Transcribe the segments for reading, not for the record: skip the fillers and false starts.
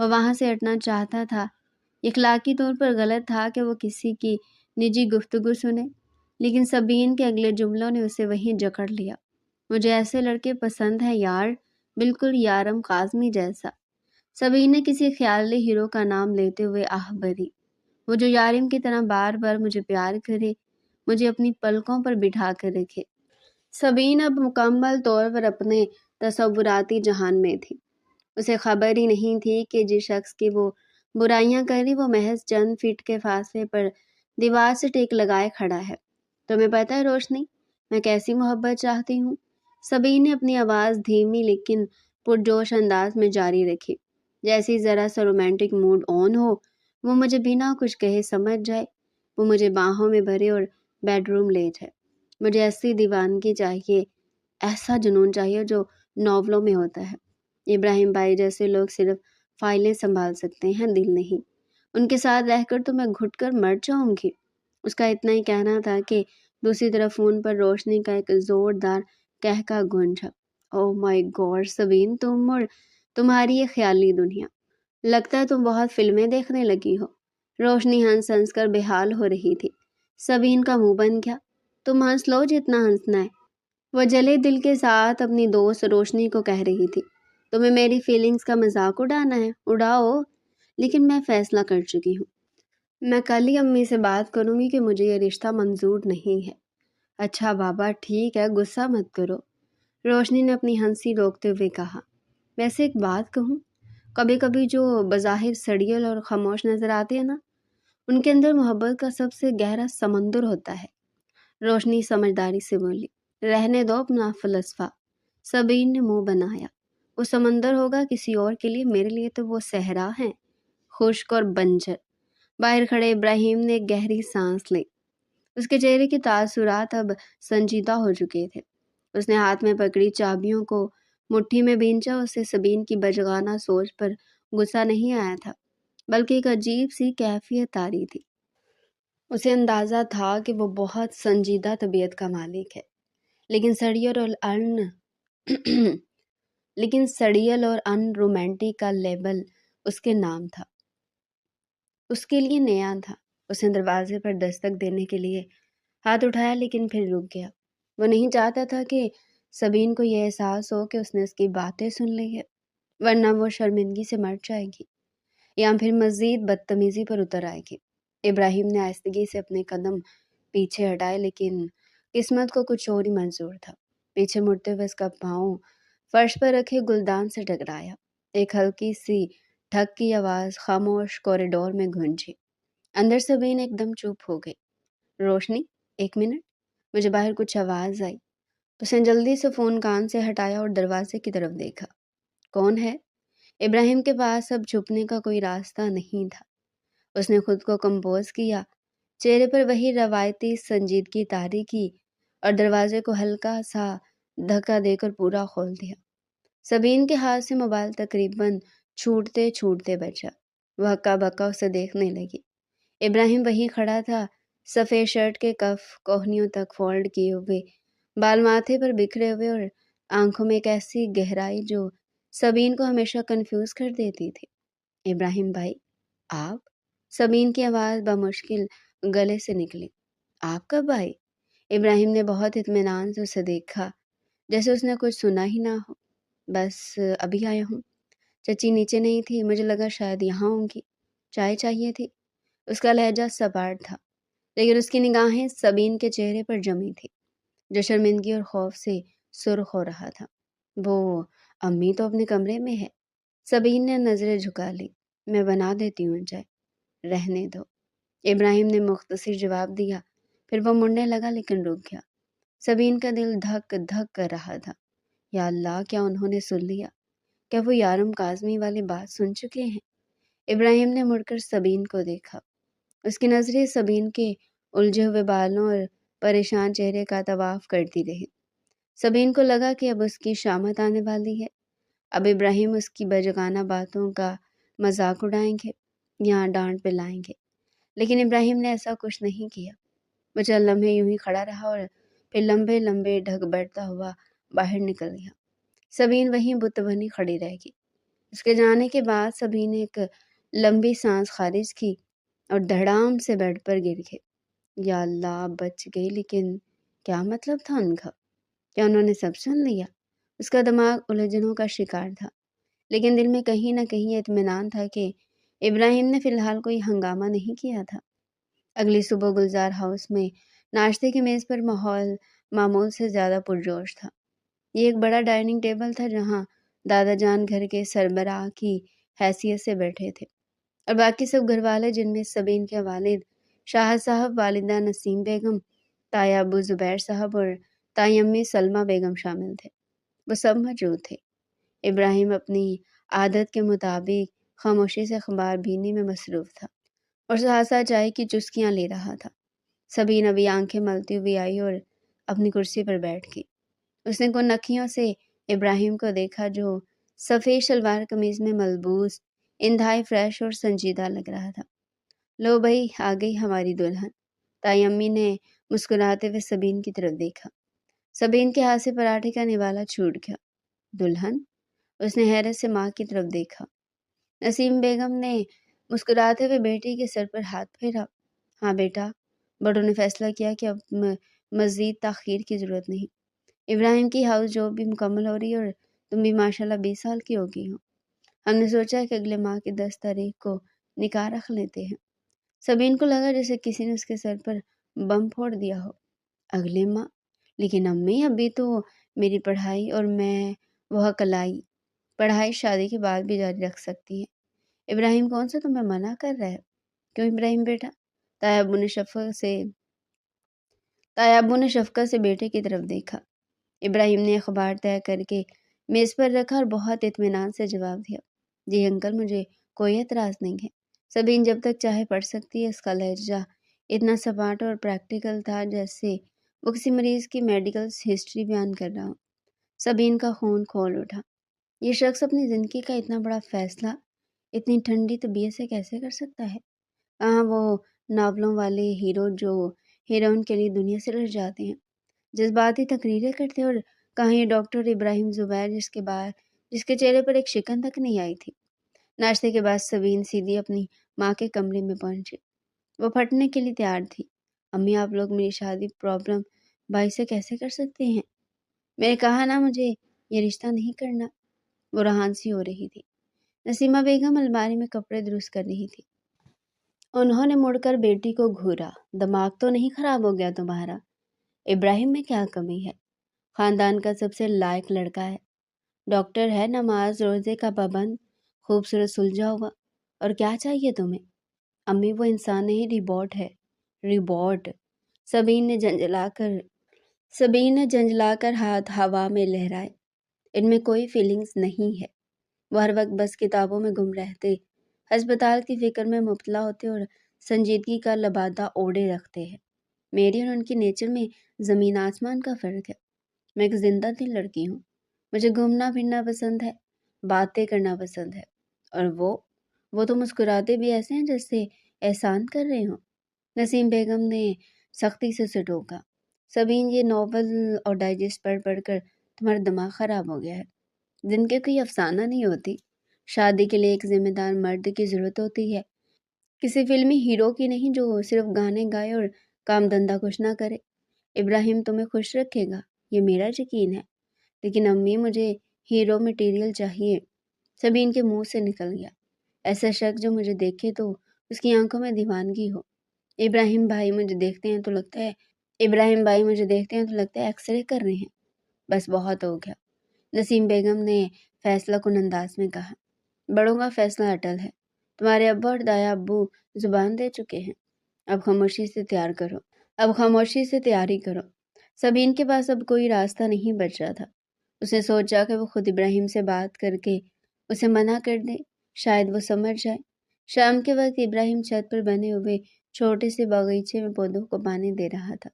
وہ وہاں سے ہٹنا چاہتا تھا۔ اخلاقی طور پر غلط تھا کہ وہ کسی کی نجی گفتگو سنے، لیکن سبین کے اگلے جملوں نے اسے وہیں جکڑ لیا۔ مجھے ایسے لڑکے پسند ہیں یار، بالکل یارم کاظمی جیسا۔ سبین نے کسی خیالی ہیرو کا نام لیتے ہوئے آہ بھری، وہ جو یارم کی طرح بار بار مجھے پیار کرے، مجھے اپنی پلکوں پر بٹھا کر رکھے۔ سبین اب مکمل طور پر اپنے تصوراتی جہان میں تھی۔ اسے خبر ہی نہیں تھی کہ جس شخص کی وہ برائیاں کری وہ محض چند فٹ کے فاصلے پر دیوار سے ٹیک لگائے کھڑا ہے۔ تمہیں پتہ ہے روشنی، میں کیسی محبت چاہتی ہوں؟ سبین نے اپنی آواز دھیمی لیکن پرجوش انداز میں جاری رکھی۔ جیسی ذرا سا رومانٹک موڈ آن ہو، وہ مجھے بنا کچھ کہے سمجھ جائے، وہ مجھے باہوں میں بھرے اور بیڈ روم لے جائے۔ مجھے ایسی دیوانگی چاہیے، ایسا جنون چاہیے جو ناولوں میں ہوتا ہے۔ ابراہیم بھائی جیسے لوگ صرف فائلیں سنبھال سکتے ہیں، دل نہیں۔ ان کے ساتھ رہ کر تو میں گھٹ کر مر جاؤں گی۔ اس کا اتنا ہی کہنا تھا کہ دوسری طرف فون پر روشنی کا ایک زوردار کہکا گونجا۔ اوہ مائی گاڈ سبین، تم اور تمہاری یہ خیالی دنیا، لگتا ہے تم بہت فلمیں دیکھنے لگی ہو۔ روشنی ہنس ہنس کر بے حال ہو رہی تھی۔ سبین کا منہ بن گیا۔ تم ہنس لو جتنا ہنسنا ہے، وہ جلے دل کے ساتھ اپنی دوست روشنی کو کہہ رہی تھی۔ تمہیں میری فیلنگز کا مذاق اڑانا ہے، اڑاؤ، لیکن میں فیصلہ کر چکی ہوں۔ میں کل ہی امی سے بات کروں گی کہ مجھے یہ رشتہ منظور نہیں ہے۔ اچھا بابا ٹھیک ہے، غصہ مت کرو، روشنی نے اپنی ہنسی روکتے ہوئے کہا۔ ویسے ایک بات کہوں، کبھی کبھی جو بظاہر سڑیل اور خاموش نظر آتے ہیں نا، ان کے اندر محبت کا سب سے گہرا سمندر ہوتا ہے۔ روشنی سمجھداری سے بولی، رہنے دو اپنا فلسفہ۔ سبین نے منہ بنایا۔ وہ سمندر ہوگا کسی اور کے لیے، میرے لیے تو وہ صحرا ہیں، خشک اور بنجر۔ باہر کھڑے ابراہیم نے ایک گہری سانس لی۔ اس کے چہرے کے تاثرات اب سنجیدہ ہو چکے تھے۔ اس نے ہاتھ میں پکڑی چابیوں کو مٹھی میں بھینچا۔ اسے سبین کی بچگانہ سوچ پر غصہ نہیں آیا تھا، بلکہ ایک عجیب سی کیفیت طاری تھی۔ اسے اندازہ تھا کہ وہ بہت سنجیدہ طبیعت کا مالک ہے، لیکن سڑیل اور ان رومانٹک کا لیبل اس کے نام تھا، اس کے لیے نیا تھا۔ اس نے دروازے پر دستک دینے کے لیے ہاتھ اٹھایا، لیکن پھر رک گیا۔ وہ نہیں چاہتا تھا کہ سبین کو یہ احساس ہو کہ اس نے اس کی باتیں سن لی ہے، ورنہ وہ شرمندگی سے مر جائے گی یا پھر مزید بدتمیزی پر اتر آئے گی۔ ابراہیم نے آہستگی سے اپنے قدم پیچھے ہٹائے، لیکن قسمت کو کچھ اور ہی منظور تھا۔ پیچھے مڑتے ہوئے اس کا پاؤں فرش پر رکھے گلدان سے ٹکرایا۔ ایک ہلکی سی ٹھک کی آواز خاموش کوریڈور میں گونجی۔ اندر سبین ایک دم چپ ہو گئی۔ روشنی، ایک منٹ، مجھے باہر کچھ آواز آئی۔ اس نے جلدی سے فون کان سے ہٹایا اور دروازے کی طرف دیکھا۔ کون ہے؟ ابراہیم کے پاس اب چھپنے کا کوئی راستہ نہیں تھا۔ اس نے خود کو کمپوز کیا، چہرے پر وہی روایتی سنجیدگی طاری کی اور دروازے کو ہلکا سا دھکا دے کر پورا کھول دیا۔ سبین کے ہاتھ سے موبائل تقریباً چھوٹتے چھوٹتے بچا۔ وہ ہکا بکا اسے دیکھنے لگی۔ ابراہیم وہیں کھڑا تھا، سفید شرٹ کے کف کوہنیوں تک فولڈ کیے ہوئے، بال ماتھے پر بکھرے ہوئے اور آنکھوں میں ایک ایسی گہرائی جو سبین کو ہمیشہ کنفیوز کر دیتی تھی۔ ابراہیم بھائی، آپ؟ سبین کی آواز بمشکل گلے سے نکلی۔ آپ کب آئے؟ ابراہیم نے بہت اطمینان سے اسے دیکھا، جیسے اس نے کچھ سنا ہی نہ ہو۔ بس ابھی آیا ہوں، چچی نیچے نہیں تھی، مجھے لگا شاید یہاں ہوں گی۔ چائے چاہیے تھی؟ اس کا لہجہ سپاٹ تھا، لیکن اس کی نگاہیں سبین کے چہرے پر جمی تھی، جو شرمندگی اور خوف سے سرخ ہو رہا تھا۔ وہ امی تو اپنے کمرے میں ہے۔ سبین نے نظریں جھکا لی۔ میں بنا دیتی ہوں چائے، رہنے دو۔ ابراہیم نے مختصر جواب دیا، پھر وہ مڑنے لگا لیکن رک گیا۔ سبین کا دل دھک دھک کر رہا تھا۔ یا اللہ، کیا انہوں نے سن لیا؟ کیا وہ یارم کاظمی والی بات سن چکے ہیں؟ ابراہیم نے مڑ کر سبین کو دیکھا۔ اس کی نظریں سبین کے الجھے ہوئے بالوں اور پریشان چہرے کا طواف کرتی رہی۔ سبین کو لگا کہ اب اس کی شامت آنے والی ہے۔ اب ابراہیم اس کی بچگانہ باتوں کا مذاق اڑائیں گے یا ڈانٹ پلائیں گے، لیکن ابراہیم نے ایسا کچھ نہیں کیا۔ وہ چند لمحے یوں ہی کھڑا رہا اور پھر لمبے لمبے ڈھک بڑھتا ہوا باہر نکل گیا۔ سبین وہیں بت بنی کھڑی رہ گئی۔ اس کے جانے کے بعد سبھی نے ایک لمبی سانس خارج کی اور دھڑام سے بیڈ پر گر گئے۔ یا اللہ، بچ گئی، لیکن کیا مطلب تھا ان کا؟ کیا انہوں نے سب سن لیا؟ اس کا دماغ الجھنوں کا شکار تھا، لیکن دل میں کہیں نہ کہیں اطمینان تھا کہ ابراہیم نے فی الحال کوئی ہنگامہ نہیں کیا تھا۔ اگلی صبح گلزار ہاؤس میں ناشتے کی میز پر ماحول معمول سے زیادہ پرجوش تھا۔ یہ ایک بڑا ڈائننگ ٹیبل تھا جہاں دادا جان گھر کے سربراہ کی حیثیت سے بیٹھے تھے اور باقی سب گھر والے، جن میں سبین کے والد شاہد صاحب، والدہ نسیم بیگم، تایا ابو زبیر صاحب اور تائی امی سلمہ بیگم شامل تھے۔ وہ سب موجود تھے۔ ابراہیم اپنی عادت کے مطابق خاموشی سے اخبار بینی میں مصروف تھا اور سہاسا چائے کی چسکیاں لے رہا تھا۔ سبین ابھی آنکھیں ملتی ہوئی آئی اور اپنی کرسی پر بیٹھ گئی۔ اس نے کن اکھیوں سے ابراہیم کو دیکھا، جو سفید شلوار قمیض میں ملبوس انتہائی فریش اور سنجیدہ لگ رہا تھا۔ لو بھائی، آ گئی ہماری دلہن۔ تائی امی نے مسکراتے ہوئے سبین کی طرف دیکھا۔ سبین کے ہاتھ سے پراٹھے کا نوالا چھوٹ گیا۔ دلہن؟ اس نے حیرت سے ماں کی طرف دیکھا۔ نسیم بیگم نے مسکراتے ہوئے بیٹی کے سر پر ہاتھ پھیرا۔ ہاں بیٹا، بڑوں نے فیصلہ کیا کہ اب مزید تاخیر کی ضرورت نہیں۔ ابراہیم کی ہاؤس جاب بھی مکمل ہو رہی ہے اور تم بھی ماشاءاللہ 20 سال کی ہو گئی ہو۔ ہم نے سوچا کہ اگلے ماہ کی 10 تاریخ کو نکاح رکھ لیتے ہیں۔ سبین کو لگا جیسے کسی نے اس کے سر پر بم پھوڑ دیا ہو۔ اگلے ماہ؟ لیکن امی، ابھی تو میری پڑھائی اور میں وہ کلائی۔ پڑھائی شادی کے بعد بھی جاری رکھ سکتی ہے۔ ابراہیم کون سا تمہیں منع کر رہا ہے؟ کیوں ابراہیم بیٹا؟ تایا ابو نے شفقت سے بیٹے کی طرف دیکھا۔ ابراہیم نے اخبار طے کر کے میز پر رکھا اور بہت اطمینان سے جواب دیا، جی انکل، مجھے کوئی اعتراض نہیں ہے۔ سبین جب تک چاہے پڑھ سکتی ہے۔ اس کا لہجہ اتنا سپاٹ اور پریکٹیکل تھا جیسے وہ کسی مریض کی میڈیکل ہسٹری بیان کر رہا ہو۔ سبین کا خون کھول اٹھا۔ یہ شخص اپنی زندگی کا اتنا بڑا فیصلہ اتنی ٹھنڈی طبیعت سے کیسے کر سکتا ہے؟ کہاں وہ ناولوں والے ہیرو جو ہیروئن کے لیے دنیا سے رہ جاتے ہیں، جذباتی تقریریں کرتے ہیں، اور کہاں یہ ڈاکٹر ابراہیم زبیر جس کے چہرے پر ایک شکن تک نہیں آئی تھی۔ ناشتے کے بعد سبین سیدھی اپنی ماں کے کمرے میں پہنچی۔ وہ پھٹنے کے لیے تیار تھی۔ امی، آپ لوگ میری شادی پرابلم بھائی سے کیسے کر سکتے ہیں؟ میں نے کہا نا، مجھے یہ رشتہ نہیں کرنا۔ وہ رہان سی ہو رہی تھی۔ نسیمہ بیگم الماری میں کپڑے درست کر رہی تھی۔ انہوں نے مڑ کر بیٹی کو گھورا۔ دماغ تو نہیں خراب ہو گیا تمہارا؟ ابراہیم میں کیا کمی ہے؟ خاندان کا سب سے لائق لڑکا ہے، ڈاکٹر ہے، نماز روزے کا پابند، خوبصورت سلجھا ہوا، اور کیا چاہیے تمہیں؟ امی، وہ انسان نہیں، ریبوٹ ہے۔ ریبوٹ؟ سبین نے جھنجھلا کر ہاتھ ہوا میں لہرائے۔ ان میں کوئی فیلنگز نہیں ہے۔ وہ ہر وقت بس کتابوں میں گم رہتے، ہسپتال کی فکر میں مبتلا ہوتے اور سنجیدگی کا لبادہ اوڑے رکھتے ہیں۔ میری اور ان کی نیچر میں زمین آسمان کا فرق ہے۔ میں ایک زندہ دل لڑکی ہوں۔ مجھے گھومنا پھرنا پسند ہے، باتیں کرنا پسند ہے، اور وہ تو مسکراتے بھی ایسے ہیں جیسے احسان کر رہے ہوں۔ نسیم بیگم نے سختی سے اسے ٹوکا۔ سبین، یہ ناول اور ڈائجسٹ پڑھ پڑھ کر تمہارا دماغ خراب ہو گیا ہے۔ زندگی کوئی افسانہ نہیں ہوتی۔ شادی کے لیے ایک ذمہ دار مرد کی ضرورت ہوتی ہے، کسی فلمی ہیرو کی نہیں جو صرف گانے گائے اور کام دھندہ کچھ نہ کرے۔ ابراہیم تمہیں خوش رکھے گا، یہ میرا یقین ہے، لیکن امی، مجھے ہیرو مٹیریل چاہیے۔ سبین کے منہ سے نکل گیا، ایسا شخص جو مجھے دیکھے تو اس کی آنکھوں میں دیوانگی ہو۔ ابراہیم بھائی مجھے دیکھتے ہیں تو لگتا ہے ایکس رے کر رہے ہیں۔ بس بہت ہو گیا، نسیم بیگم نے فیصلہ کن انداز میں کہا۔ بڑوں کا فیصلہ اٹل ہے۔ تمہارے ابا اور دایا ابو زبان دے چکے ہیں۔ اب خاموشی سے تیاری کرو۔ سبین کے پاس اب کوئی راستہ نہیں بچ رہا تھا۔ اس نے سوچا کہ وہ خود ابراہیم سے بات کر کے اسے منع کر دے، شاید وہ سمجھ جائے۔ شام کے وقت ابراہیم چھت پر بنے ہوئے چھوٹے سے باغیچے میں پودوں کو پانی دے رہا تھا۔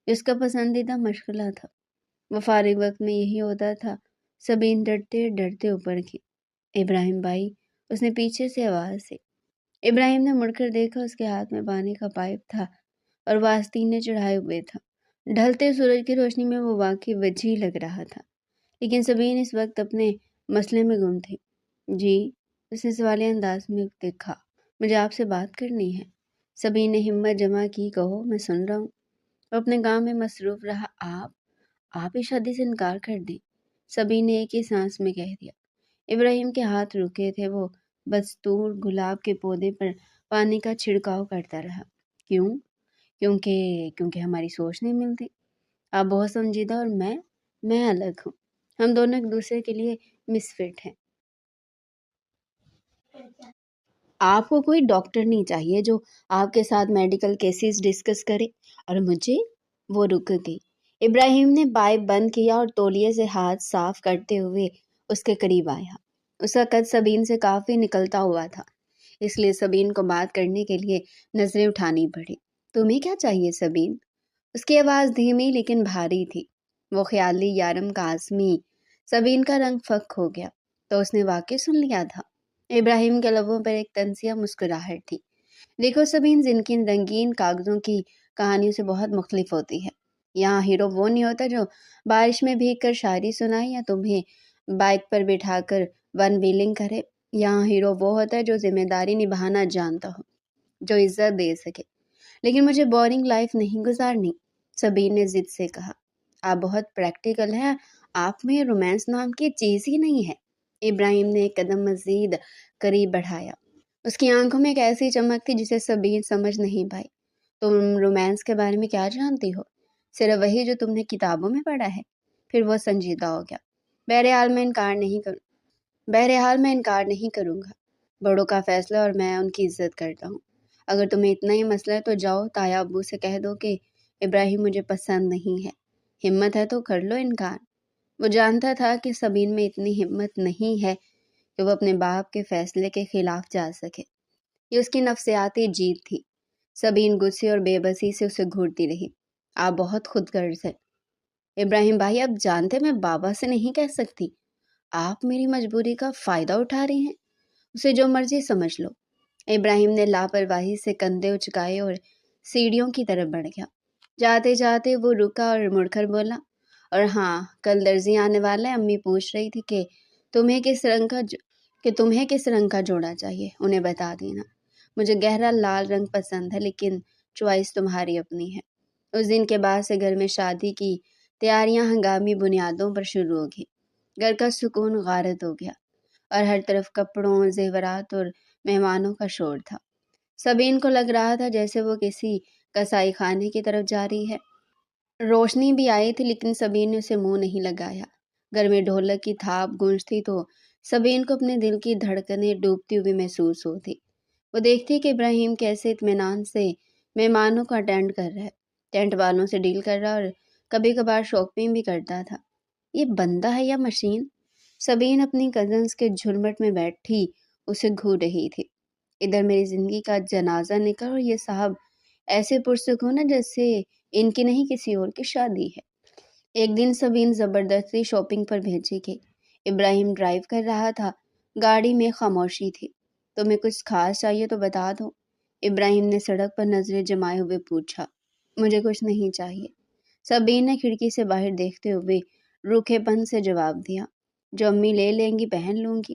اس کا پسندیدہ مشغلہ تھا۔ وہ فارغ وقت میں یہی ہوتا تھا۔ سبین ڈرتے ڈرتے اوپر کی۔ ابراہیم بھائی، اس نے پیچھے سے آواز دی۔ ابراہیم نے مڑ کر دیکھا، اس کے ہاتھ میں پانی کا پائپ تھا اور وہ آستینے چڑھائے ہوئے تھا۔ ڈھلتے سورج کی روشنی میں وہ واقعی وجیح لگ رہا تھا، لیکن سبین اس وقت اپنے مسئلے میں گم تھی۔ جی، اس نے سوالیہ انداز میں دیکھا۔ مجھے آپ سے بات کرنی ہے۔ سبین نے ہمت جمع کی، کہو میں سن رہا ہوں۔ وہ اپنے کام میں مصروف رہا۔ آپ اس شادی سے انکار کر دیں، سبین نے ایک ہی سانس میں کہہ دیا۔ ابراہیم کے ہاتھ رکے تھے، وہ بستور گلاب کے پودے پر پانی کا چھڑکاؤ کرتا رہا۔ کیوں؟ کیونکہ ہماری سوچ نہیں ملتی۔ آپ بہت سنجیدہ اور میں الگ ہوں۔ ہم دونوں ایک دوسرے کے لیے مسفٹ ہیں۔ آپ کو کوئی ڈاکٹر نہیں چاہیے جو آپ کے ساتھ میڈیکل کیسز ڈسکس کرے، اور مجھے وہ رک گئی۔ ابراہیم نے پائپ بند کیا اور تولیے سے ہاتھ صاف کرتے ہوئے اس کے قریب آیا۔ اس کا قد سبین سے کافی نکلتا ہوا تھا، اس لیے سبین کو بات کرنے کے لیے نظریں اٹھانی پڑی۔ تمہیں کیا چاہیے سبین؟ اس کی آواز دھیمی لیکن بھاری تھی۔ وہ خیالی یارم کا آسمی۔ سبین کا رنگ فک ہو گیا۔ تو اس نے واقعی سن لیا تھا؟ ابراہیم کے لبوں پر ایک طنزیہ مسکراہٹ تھی۔ دیکھو سبین، زندگی رنگین کاغذوں کی کہانیوں سے بہت مختلف ہوتی ہے۔ یہاں ہیرو وہ نہیں ہوتا جو بارش میں بھیگ کر شاعری سنائے یا تمہیں بائک پر بٹھا کر ون ویلنگ کرے۔ یہاں ہیرو وہ ہوتا ہے جو ذمہ داری نبھانا جانتا ہو، جو عزت دے سکے۔ لیکن مجھے بورنگ لائف نہیں گزارنی، سبین نے ضد سے کہا۔ آپ بہت پریکٹیکل ہیں، آپ میں رومانس نام کی چیز ہی نہیں ہے۔ ابراہیم نے ایک قدم مزید قریب بڑھایا۔ اس کی آنکھوں میں ایک ایسی چمک تھی جسے سبین سمجھ نہیں پائی۔ تم رومانس کے بارے میں کیا جانتی ہو؟ صرف وہی جو تم نے کتابوں میں پڑھا ہے۔ پھر وہ سنجیدہ ہو گیا۔ بہرحال میں انکار نہیں کروں گا۔ بڑوں کا فیصلہ اور میں ان کی عزت کرتا ہوں۔ اگر تمہیں اتنا ہی مسئلہ ہے تو جاؤ تایا ابو سے کہہ دو کہ ابراہیم مجھے پسند نہیں ہے۔ ہمت ہے تو کر لو انکار۔ وہ جانتا تھا کہ سبین میں اتنی ہمت نہیں ہے کہ وہ اپنے باپ کے فیصلے کے خلاف جا سکے۔ یہ اس کی نفسیاتی جیت تھی۔ سبین غصے اور بے بسی سے اسے گھورتی رہی۔ آپ بہت خود غرض ہے ابراہیم بھائی، آپ جانتے میں بابا سے نہیں کہہ سکتی۔ آپ میری مجبوری کا فائدہ اٹھا رہے ہیں، اسے جو مرضی سمجھ لو۔ ابراہیم نے لاپرواہی سے کندھے اچکائے اور سیڑھیوں کی طرف بڑھ گیا۔ جاتے جاتے وہ رکا اور مڑ کر بولا، اور ہاں، کل درزی آنے والا ہے۔ امی پوچھ رہی تھی کہ تمہیں کس رنگ کا جوڑا چاہیے، انہیں بتا دینا۔ مجھے گہرا لال رنگ پسند ہے، لیکن چوائس تمہاری اپنی ہے۔ اس دن کے بعد سے گھر میں شادی کی تیاریاں ہنگامی بنیادوں پر شروع ہو گئی۔ گھر کا سکون غارت ہو گیا اور ہر طرف کپڑوں، زیورات اور مہمانوں کا شور تھا۔ سبین کو لگ رہا تھا جیسے وہ کسی کسائی خانے کی طرف جا رہی ہے۔ روشنی بھی آئی تھی لیکن سبین نے اسے منہ نہیں لگایا۔ گھر میں ڈھولک کی تھاپ گونجتی تو سبین کو اپنے دل کی دھڑکنیں ڈوبتی ہوئی محسوس ہوتی۔ وہ دیکھتی کہ ابراہیم کیسے اطمینان سے مہمانوں کو اٹینڈ کر رہا ہے، ٹینٹ والوں سے ڈیل کر رہا اور کبھی کبھار شاپنگ بھی کرتا تھا۔ یہ بندہ ہے یا مشین؟ سبین اپنی کزنز کے جھرمٹ میں بیٹھی اسے گھور رہی تھی۔ ادھر میری زندگی کا جنازہ نکل اور یہ صاحب ایسے پرسکون ہے جیسے ان کی نہیں کسی اور کی شادی ہے۔ ایک دن سبین زبردستی شاپنگ پر بھیجی گئی۔ ابراہیم ڈرائیو کر رہا تھا، گاڑی میں خاموشی تھی۔ تمہیں کچھ خاص چاہیے تو بتا دو، ابراہیم نے سڑک پر نظریں جمائے ہوئے پوچھا۔ مجھے کچھ نہیں چاہیے، سبین نے کھڑکی سے باہر دیکھتے ہوئے روکھے پن سے جواب دیا۔ جو امی لے لیں گی پہن لوں گی،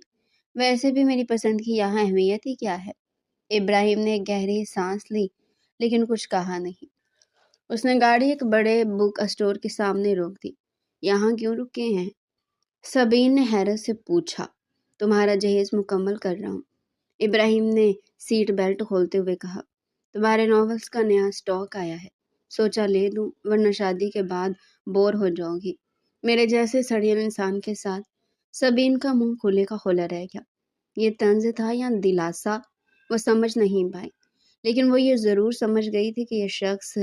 ویسے بھی میری پسند کی یہاں اہمیت ہی کیا ہے۔ ابراہیم نے ایک گہری سانس لی لیکن کچھ کہا نہیں۔ اس نے گاڑی ایک بڑے بک اسٹور کے سامنے روک دی۔ یہاں کیوں رکے ہیں؟ سبین نے حیرت سے پوچھا۔ تمہارا جہیز مکمل کر رہا ہوں، ابراہیم نے سیٹ بیلٹ کھولتے ہوئے کہا۔ تمہارے ناولز کا نیا سٹاک آیا ہے، سوچا لے دوں، ورنہ شادی کے بعد بور ہو جاؤ گی میرے جیسے سڑیل انسان کے ساتھ۔ سبین کا منہ کھلے کا کھلا رہ گیا۔ یہ طنز تھا یا دلاسا، وہ سمجھ نہیں پائی، لیکن وہ یہ ضرور سمجھ گئی تھی کہ یہ شخص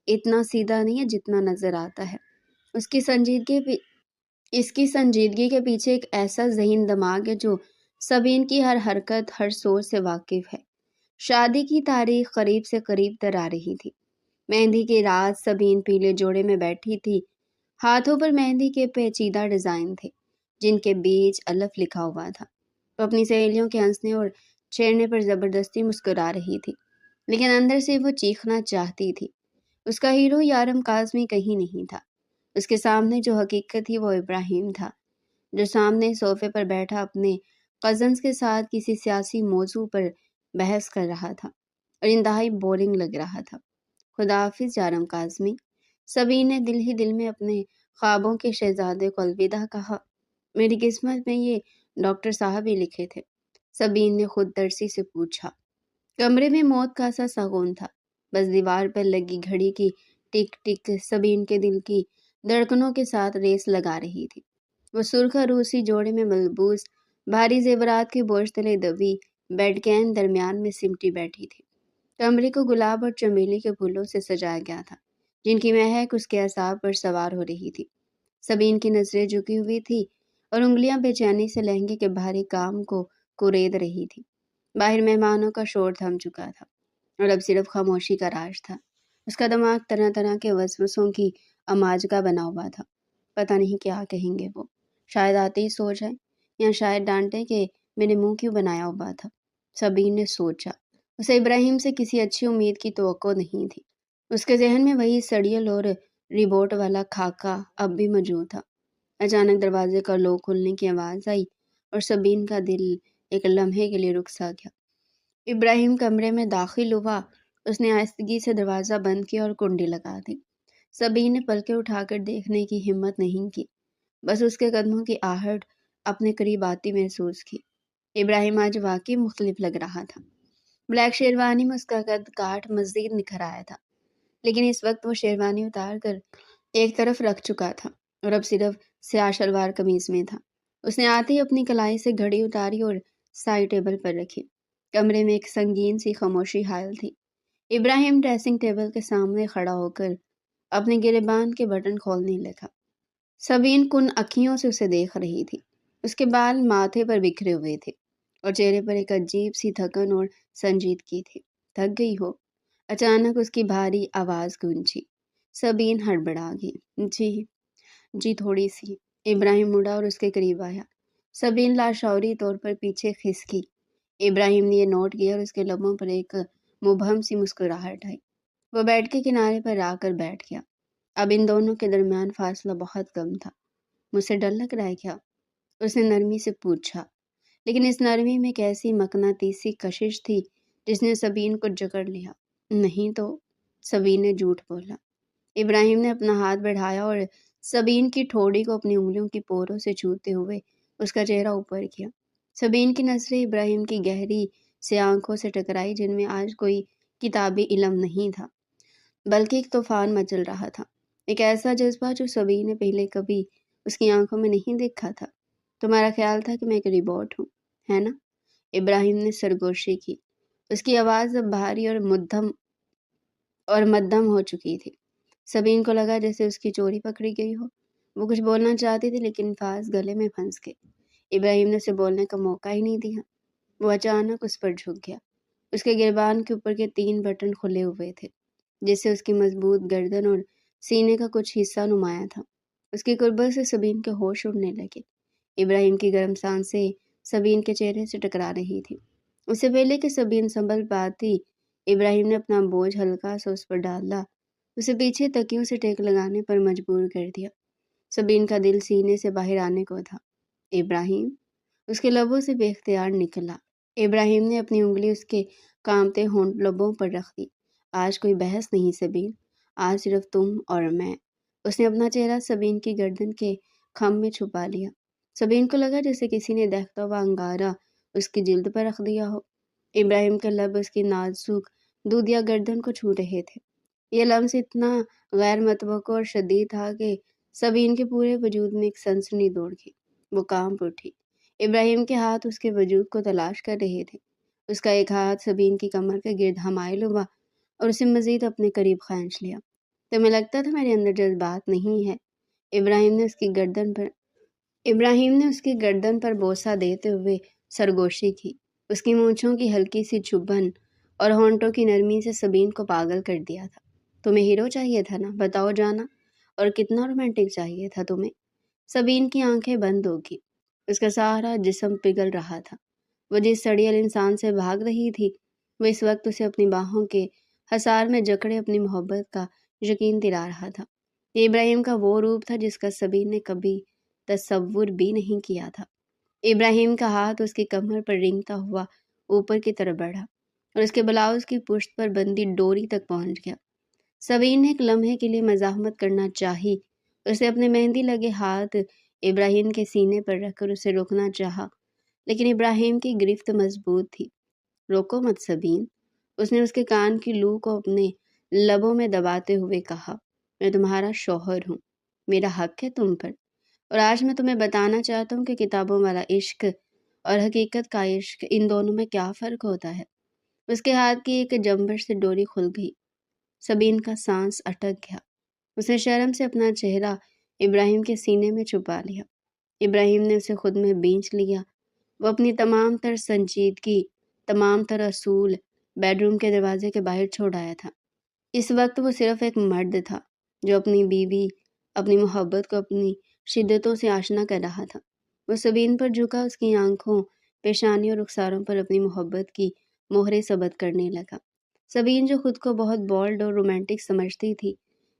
اتنا سیدھا نہیں ہے جتنا نظر آتا ہے۔ اس کی سنجیدگی کے پیچھے ایک ایسا ذہین دماغ ہے جو سبین کی ہر حرکت، ہر سوچ سے واقف ہے۔ شادی کی تاریخ قریب سے قریب تر آ رہی تھی۔ مہندی کی رات سبین پیلے جوڑے میں بیٹھی تھی۔ ہاتھوں پر مہندی کے پیچیدہ ڈیزائن تھے جن کے بیچ الف لکھا ہوا تھا۔ وہ اپنی سہیلیوں کے ہنسنے اور چھیڑنے پر زبردستی مسکرا رہی تھی، لیکن اندر سے وہ چیخنا چاہتی تھی۔ اس کا ہیرو یارم کاظمی کہیں نہیں تھا۔ اس کے سامنے جو حقیقت تھی وہ ابراہیم تھا، جو سامنے صوفے پر بیٹھا اپنے کزنس کے ساتھ کسی سیاسی موضوع پر بحث کر رہا تھا اور انتہائی بورنگ لگ رہا تھا۔ خدا حافظ جارم کاظمی۔ سبین نے دل ہی دل میں اپنے خوابوں کے شہزادے کو الوداع کہا۔ میری قسمت میں یہ ڈاکٹر صاحب ہی لکھے تھے، سبین نے خود ترسی سے پوچھا۔ کمرے میں موت کا سا سکون تھا، بس دیوار پر لگی گھڑی کی ٹک ٹک سبین کے دل کی دھڑکنوں کے ساتھ ریس لگا رہی تھی۔ وہ سرخ روسی جوڑے میں ملبوس بھاری زیورات کے بوجھ تلے دبی بیڈ کے درمیان میں سمٹی بیٹھی تھی۔ کمرے کو گلاب اور چمیلی کے پھولوں سے سجایا گیا تھا، جن کی مہک اس کے اعصاب پر سوار ہو رہی تھی۔ سبین کی نظریں جھکی ہوئی تھی اور انگلیاں بے چینی سے لہنگے کے بھاری کام کو کورید رہی تھی۔ باہر مہمانوں کا شور تھم چکا تھا اور اب صرف خاموشی کا راج تھا۔ اس کا دماغ طرح طرح کے وسوسوں کی اماج کا بنا ہوا تھا۔ پتہ نہیں کیا کہیں گے وہ، شاید آتے ہی سو جائیں، یا شاید ڈانٹے کہ میرے منہ کیوں بنایا ہوا تھا۔ سبین نے سوچا، اسے ابراہیم سے کسی اچھی امید کی توقع نہیں تھی۔ اس کے ذہن میں وہی سڑیل اور ریبوٹ والا خاکہ اب بھی موجود تھا۔ اچانک دروازے کا لوک کھلنے کی آواز آئی اور سبین کا دل ایک لمحے کے لیے رک سا گیا۔ ابراہیم کمرے میں داخل ہوا۔ اس نے آہستگی سے دروازہ بند کیا اور کنڈی لگا دی۔ سبین نے پلکیں اٹھا کر دیکھنے کی ہمت نہیں کی، بس اس کے قدموں کی آہٹ اپنے قریب آتی محسوس کی۔ ابراہیم آج واقعی مختلف لگ رہا تھا۔ بلیک شیروانی میں اس کا قد کاٹ مزید نکھر آیا تھا، لیکن اس وقت وہ شیروانی اتار کر ایک طرف رکھ چکا تھا اور اب صرف سیاہ شلوار قمیض میں تھا۔ اس نے آتے ہی اپنی کلائی سے گھڑی اتاری اور سائڈ ٹیبل پر رکھی۔ کمرے میں ایک سنگین سی خاموشی حائل تھی۔ ابراہیم ڈریسنگ ٹیبل کے سامنے کھڑا ہو کر اپنے گریبان کے بٹن کھولنے لگا۔ سبین کن اکھیوں سے اسے دیکھ رہی تھی۔ اس کے بال ماتھے پر بکھرے ہوئے تھے اور چہرے پر ایک عجیب سی تھکن اور سنجیدگی تھی۔ تھک گئی ہو؟ اچانک اس کی بھاری آواز گونجی۔ سبین ہڑبڑا گئی۔ جی تھوڑی سی۔ ابراہیم مڑا اور اس کے قریب آیا۔ سبین لاشعوری طور پر پیچھے کھسکی۔ ابراہیم نے یہ نوٹ کیا اور اس کے لبوں پر ایک مبہم سی مسکراہٹ آئی۔ وہ بیڈ کے کنارے پر آ کر بیٹھ گیا۔ اب ان دونوں کے درمیان فاصلہ بہت کم تھا۔ مجھ سے ڈر لگ رہا ہے کیا؟ اس نے نرمی سے پوچھا، لیکن اس نرمی میں ایک ایسی مقناطیسی کشش تھی جس نے سبین کو جکڑ لیا۔ نہیں تو، سبین نے جھوٹ بولا۔ ابراہیم نے اپنا ہاتھ بڑھایا اور سبین کی ٹھوڑی کو اپنی انگلیوں کی پوروں سے چھوتے ہوئے اس کا چہرہ اوپر کیا۔ سبین کی نظریں ابراہیم کی گہری سی آنکھوں سے ٹکرائی، جن میں آج کوئی کتابی علم نہیں تھا، بلکہ ایک طوفان مچل رہا تھا، ایک ایسا جذبہ جو سبین نے پہلے کبھی اس کی آنکھوں میں نہیں دیکھا تھا۔ تمہارا خیال تھا کہ میں ایک ریبوٹ ہوں، ہے نا؟ ابراہیم نے سرگوشی کی۔ اس کی آواز اب بھاری اور مدھم ہو چکی تھی۔ سبین کو لگا جیسے اس کی چوری پکڑی گئی ہو۔ وہ کچھ بولنا چاہتی تھی لیکن الفاظ گلے میں پھنس گئے۔ ابراہیم نے اسے بولنے کا موقع ہی نہیں دیا۔ وہ اچانک اس پر جھک گیا۔ اس کے گریبان کے اوپر کے 3 بٹن کھلے ہوئے تھے، جس سے اس کی مضبوط گردن اور سینے کا کچھ حصہ نمایاں تھا۔ اس کی قربت سے سبین کے ہوش اڑنے لگے۔ ابراہیم کی گرم سانسیں سبین کے چہرے سے ٹکرا رہی تھی۔ اس سے پہلے کہ سبین سنبھل پاتی، ابراہیم نے اپنا بوجھ ہلکا سا اس پر ڈالا، اسے پیچھے تکیوں سے ٹیک لگانے پر مجبور کر دیا۔ سبین کا دل سینے سے باہر آنے کو تھا۔ ابراہیم، اس کے لبوں سے بے اختیار نکلا۔ ابراہیم نے اپنی انگلی اس کے کانپتے ہونٹ لبوں پر رکھ دی۔ آج کوئی بحث نہیں سبین، آج صرف تم اور میں۔ اس نے اپنا چہرہ سبین کی گردن کے خم میں چھپا لیا۔ سبین کو لگا جیسے کسی نے دہتا ہوا انگارہ اس کی جلد پر رکھ دیا ہو۔ ابراہیم کے لب اس کی نازک دودیا گردن کو چھو رہے تھے۔ یہ لمس اتنا غیر متوقع اور شدید تھا کہ سبین کے پورے وجود میں ایک سنسنی دوڑ گئی۔ وہ کانپ اٹھی۔ ابراہیم کے ہاتھ اس کے وجود کو تلاش کر رہے تھے۔ اس کا ایک ہاتھ سبین کی کمر کے گرد حمائل ہوا اور اسے مزید اپنے قریب کھینچ لیا۔ تمہیں لگتا تھا میرے اندر جذبات نہیں ہے؟ ابراہیم نے اس کی گردن پر بوسہ دیتے ہوئے سرگوشی کی۔ اس کی مونچھوں کی ہلکی سی چبھن اور ہونٹوں کی نرمی سے سبین کو پاگل کر دیا تھا۔ تمہیں ہیرو چاہیے تھا نا؟ بتاؤ جانا، اور کتنا رومانٹک چاہیے تھا تمہیں؟ سبین کی آنکھیں بند ہو گئی۔ اس کا سارا جسم پگھل رہا تھا۔ وہ جس سڑیل انسان سے بھاگ رہی تھی، وہ اس وقت اسے اپنی باہوں کے حصار میں جکڑے اپنی محبت کا یقین دلا رہا تھا۔ یہ ابراہیم کا وہ روپ تھا جس کا سبین نے کبھی تصور بھی نہیں کیا تھا۔ ابراہیم کا ہاتھ اس کی کمر پر رینگتا ہوا اوپر کی طرف بڑھا اور اس کے بلاؤز کی پشت پر بندھی ڈوری تک پہنچ گیا۔ سبین نے ایک لمحے کے لیے مزاحمت کرنا چاہی، اسے اپنے مہندی لگے ہاتھ ابراہیم کے سینے پر رکھ کر اسے روکنا چاہا، لیکن ابراہیم کی گرفت مضبوط تھی۔ روکو مت سبین، اس نے اس کے کان کی لو کو اپنے لبوں میں دباتے ہوئے کہا، میں تمہارا شوہر ہوں، میرا حق ہے تم پر، اور آج میں تمہیں بتانا چاہتا ہوں کہ کتابوں والا عشق اور حقیقت کا عشق، ان دونوں میں کیا فرق ہوتا ہے۔ اس کے ہاتھ کی ایک جنبش سے ڈوری کھل گئی۔ سبین کا سانس اٹک گیا۔ اس نے شرم سے اپنا چہرہ ابراہیم کے سینے میں چھپا لیا۔ ابراہیم نے اسے خود میں بینچ لیا۔ وہ اپنی تمام تر سنجیدگی، تمام تر اصول بیڈ روم کے دروازے کے باہر چھوڑ آیا تھا۔ اس وقت وہ صرف ایک مرد تھا جو اپنی بیوی، اپنی محبت کو اپنی شدتوں سے آشنا کر رہا تھا۔ وہ سبین پر جھکا، اس کی آنکھوں، پیشانی اور رخساروں پر اپنی محبت کی مہریں ثبت کرنے لگا۔ سبین جو خود کو بہت بولڈ اور رومانٹک سمجھتی تھی،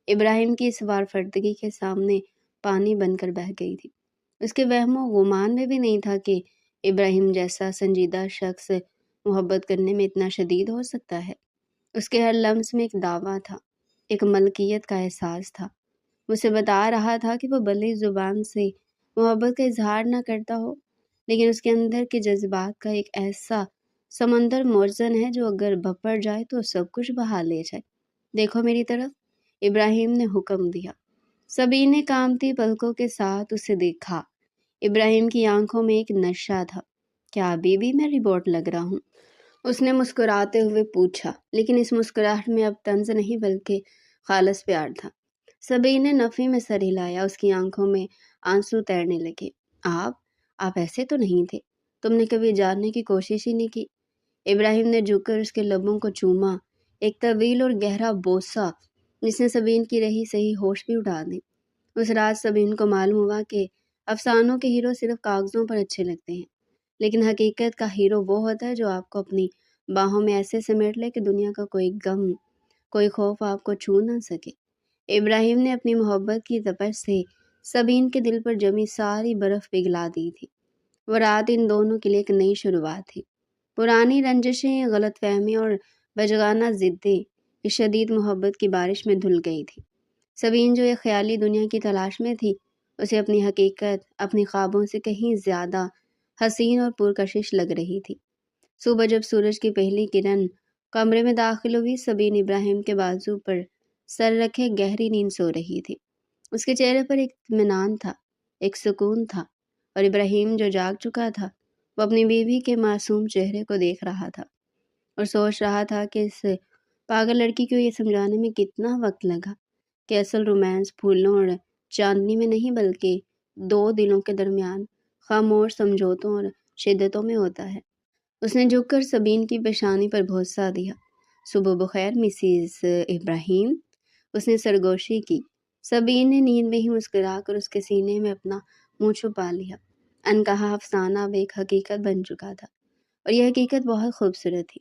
ابراہیم کی اس وارفردگی کے سامنے پانی بن کر بہہ گئی تھی۔ اس کے وہم و گمان میں بھی نہیں تھا کہ ابراہیم جیسا سنجیدہ شخص محبت کرنے میں اتنا شدید ہو سکتا ہے۔ اس کے ہر لمس میں ایک دعویٰ تھا، ایک ملکیت کا احساس تھا۔ مجھے بتا رہا تھا کہ وہ بھلے زبان سے محبت کا اظہار نہ کرتا ہو، لیکن اس کے اندر کے جذبات کا ایک ایسا سمندر موزن ہے جو اگر بھپڑ جائے تو سب کچھ بہا لے جائے۔ دیکھو میری طرف، ابراہیم نے حکم دیا۔ سبین نے کانپتی پلکوں کے ساتھ اسے دیکھا۔ ابراہیم کی آنکھوں میں ایک نشہ تھا۔ کیا ابھی بھی میں ربوٹ لگ رہا ہوں؟ اس نے مسکراتے ہوئے پوچھا، لیکن اس مسکراہٹ میں اب طنز نہیں بلکہ خالص پیار تھا۔ سبین نے نفی میں سر ہلایا، اس کی آنکھوں میں آنسو تیرنے لگے۔ آپ ایسے تو نہیں تھے، تم نے کبھی جاننے کی کوشش ہی نہیں کی۔ ابراہیم نے جھک کر اس کے لبوں کو چوما، ایک طویل اور گہرا بوسہ جس نے سبین کی رہی صحیح ہوش بھی اڑا دی۔ اس رات سبین کو معلوم ہوا کہ افسانوں کے ہیرو صرف کاغذوں پر اچھے لگتے ہیں، لیکن حقیقت کا ہیرو وہ ہوتا ہے جو آپ کو اپنی باہوں میں ایسے سمیٹ لے کہ دنیا کا کوئی غم، کوئی خوف آپ کو چھو نہ سکے۔ ابراہیم نے اپنی محبت کی تپش سے سبین کے دل پر جمی ساری برف پگھلا دی تھی۔ وہ رات ان دونوں کے لیے ایک نئی شروعات تھی۔ پرانی رنجشیں، غلط فہمی اور بچگانہ ضدیں اس شدید محبت کی بارش میں دھل گئی تھی۔ سبین جو ایک خیالی دنیا کی تلاش میں تھی، اسے اپنی حقیقت، اپنی خوابوں سے کہیں زیادہ حسین اور پرکشش لگ رہی تھی۔ صبح جب سورج کی پہلی کرن کمرے میں داخل ہوئی، سبین ابراہیم کے بازو پر سر رکھے گہری نیند سو رہی تھی۔ اس کے چہرے پر ایک اطمینان تھا، ایک سکون تھا، اور ابراہیم جو جاگ چکا تھا، وہ اپنی بیوی کے معصوم چہرے کو دیکھ رہا تھا اور سوچ رہا تھا کہ اس پاگل لڑکی کو یہ سمجھانے میں کتنا وقت لگا کہ اصل رومانس پھولوں اور چاندنی میں نہیں بلکہ دو دلوں کے درمیان خاموش سمجھوتوں اور شدتوں میں ہوتا ہے۔ اس نے جھک کر سبین کی پیشانی پر بوسہ دیا۔ صبح بخیر مسز ابراہیم، اس نے سرگوشی کی۔ سبین نے نیند میں ہی مسکرا کر اس کے سینے میں اپنا منہ چھپا لیا۔ انکہا افسانہ اب ایک حقیقت بن چکا تھا، اور یہ حقیقت بہت خوبصورت تھی۔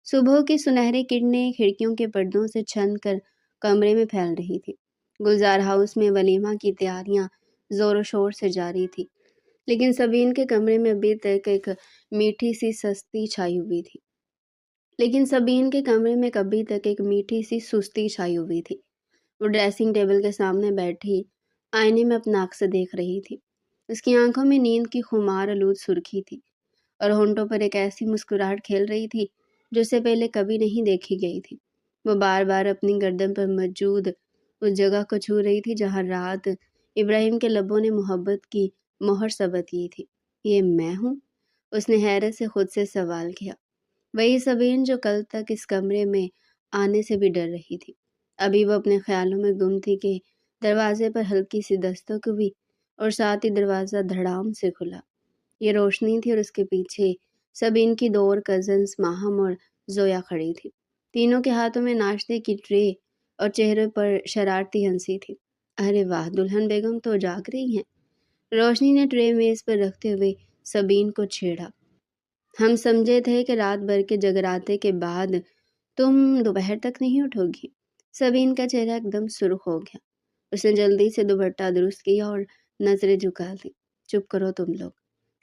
صبح کی سنہری کرنیں کھڑکیوں کے پردوں سے چھن کر کمرے میں پھیل رہی تھی۔ گلزار ہاؤس میں ولیمہ کی تیاریاں زور و شور سے جاری تھی، لیکن سبین کے کمرے میں ابھی تک ایک میٹھی سی سستی چھائی ہوئی تھی۔ وہ ڈریسنگ ٹیبل کے سامنے بیٹھی آئینے میں اپنا عکس دیکھ رہی تھی۔ اس کی آنکھوں میں نیند کی خمار آلود سرخی تھی، اور ہونٹوں پر ایک ایسی مسکراہٹ کھیل رہی تھی جو اس سے پہلے کبھی نہیں دیکھی گئی تھی۔ وہ بار بار اپنی گردن پر موجود اس جگہ کو چھو رہی تھی جہاں رات ابراہیم کے لبوں نے محبت کی مہر ثبت کی تھی۔ یہ میں ہوں؟ اس نے حیرت سے خود سے سوال کیا۔ وہی سبین جو کل تک اس کمرے میں آنے سے بھی ڈر رہی تھی، ابھی وہ اپنے خیالوں میں گم تھی کہ دروازے پر ہلکی سی دستک ہوئی اور ساتھ ہی دروازہ دھڑام سے کھلا۔ یہ روشنی تھی اور اس کے پیچھے سبین کی دو اور کزنز ماہم اور زویا کھڑی تھی۔ تینوں کے ہاتھوں میں ناشتے کی ٹرے اور چہرے پر شرارتی ہنسی تھی۔ ارے واہ، دلہن بیگم تو جاگ رہی ہیں۔ روشنی نے ٹرے میز پر رکھتے ہوئے سبین کو چھیڑا۔ ہم سمجھے تھے کہ رات بھر کے جگراتے کے بعد تم دوپہر تک نہیں اٹھو گی۔ سبین کا چہرہ ایک دم سرخ ہو گیا۔ اس نے جلدی سے دوپٹہ درست کیا اور نظریں جھکا دی۔ چپ کرو تم لوگ،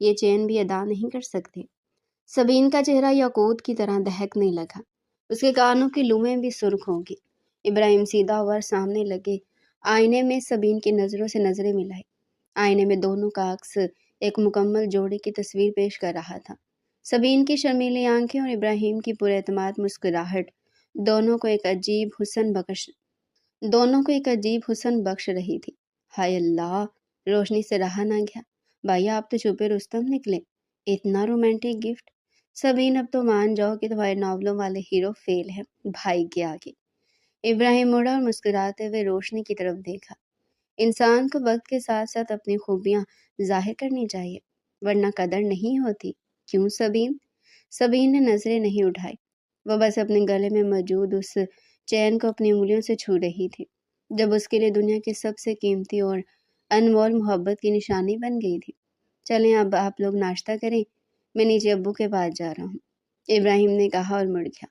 یہ چین بھی ادا نہیں کر سکتے۔ سبین کا چہرہ یاقوت کی طرح دہکنے لگا، اس کے کانوں کی لویں بھی سرخ ہو گئی۔ ابراہیم سیدھا ہوا اور سامنے لگے آئینے میں سبین کی نظروں سے نظریں ملائی۔ آئینے میں دونوں کا عکس ایک مکمل جوڑے کی تصویر پیش کر رہا تھا۔ سبین کی شرمیلی آنکھیں اور ابراہیم کی پر اعتماد مسکراہٹ دونوں کو ایک عجیب حسن بخش رہی تھی۔ ہائے اللہ، روشنی سے رہا نہ گیا۔ بھائی آپ تو چھپے رستم نکلے، اتنا رومانٹک گفٹ۔ سبین اب تو مان جاؤ کہ تمہارے ناولوں والے ہیرو فیل ہیں بھائی کے آگے۔ ابراہیم مڑا اور مسکراتے ہوئے روشنی کی طرف دیکھا۔ انسان کو وقت کے ساتھ ساتھ اپنی خوبیاں ظاہر کرنی چاہیے ورنہ قدر نہیں ہوتی، کیوں سبین؟ سبین نے نظریں نہیں اٹھائی، وہ بس اپنے گلے میں موجود اس چین کو اپنی انگلیوں سے چھو رہی تھی جب اس کے لیے دنیا کی سب سے قیمتی اور انمول محبت کی نشانی بن گئی تھی۔ چلیں اب آپ لوگ ناشتہ کریں، میں نیچے ابو کے پاس جا رہا ہوں، ابراہیم نے کہا اور مڑ گیا۔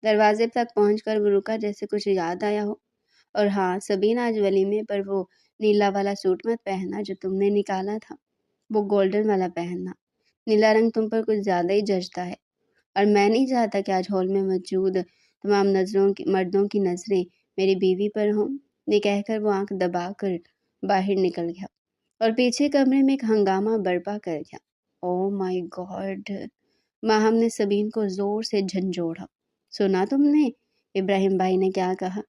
دروازے تک پہنچ کر وہ رکا جیسے کچھ یاد آیا ہو۔ اور ہاں سبین، آج ولیمے پر وہ نیلا والا سوٹ مت پہننا جو تم نے نکالا تھا، وہ گولڈن والا پہننا، نیلا رنگ تم پر کچھ زیادہ ہی جچتا ہے، اور میں نہیں چاہتا کہ آج ہال میں موجود تمام مردوں کی نظریں میری بیوی پر ہوں۔ یہ کہہ کر وہ آنکھ دبا کر باہر نکل گیا اور پیچھے کمرے میں ایک ہنگامہ برپا کر گیا۔ او مائی گاڈ! ماہم نے سبین کو زور سے جھنجھوڑا۔ سنا تم نے ابراہیم بھائی نے کیا کہا؟